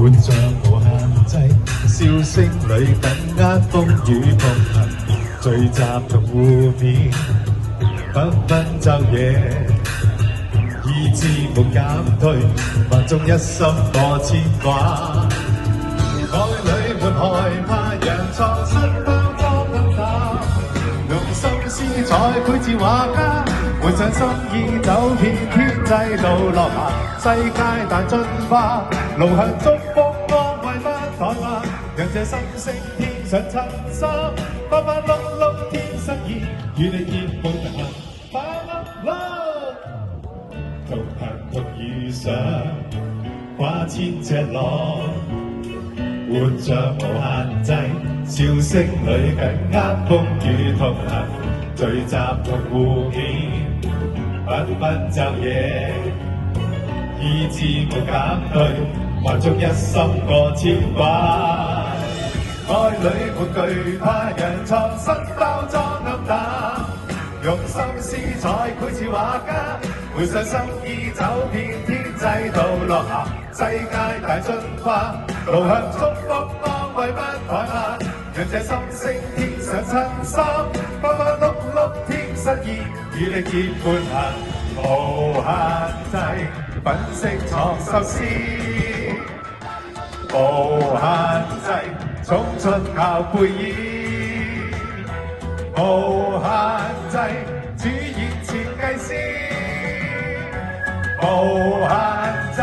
活着無限制，笑聲裏緊握風雨碰行，聚集同互勉，繽紛晝夜，意志沒減退，萬眾一心過牽掛。愛裏沒害怕，讓創新包裝更大，用心思彩繪似畫家，換上心意走遍天際度落下，世界大進化，路向祝福安慰不怠慢，讓這心聲添上襯衫，花花碌碌天失意，與你結伴同行，把握同行同遇上，跨千尺浪。活着無限制，笑聲裏緊握風雨同行，聚集同互勉，繽紛晝夜，意志無減退，萬眾一心過牽掛。愛裏沒懼怕，讓創新包裝暗淡，用心思彩繪似畫家，換上心意走遍天際度落下，世界大進化，路向祝福安慰不怠慢，讓這心聲添上襯衫，花花碌碌添失意，與你結伴行無限制，粉飾創壽司無限制，衝出靠背衣無限制，主演設計師無限制，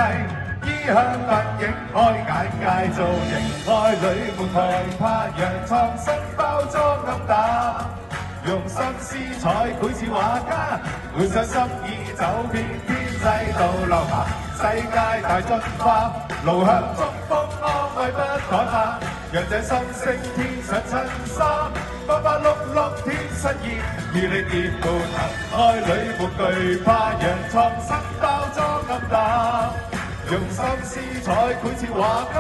衣香鬢影開眼界造型，愛裏沒害怕，讓創新包裝暗淡，用心思彩繪似畫家，換上心意走遍天際度落下，世界大進化，路向祝福安慰不怠慢，讓這心聲添上襯衫，花花碌碌添失意，與你結伴行，愛裏沒懼怕，讓創新包裝暗淡，用心思彩繪似畫家，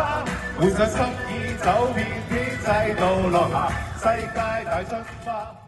換上心意走遍天際度落下，世界大進化。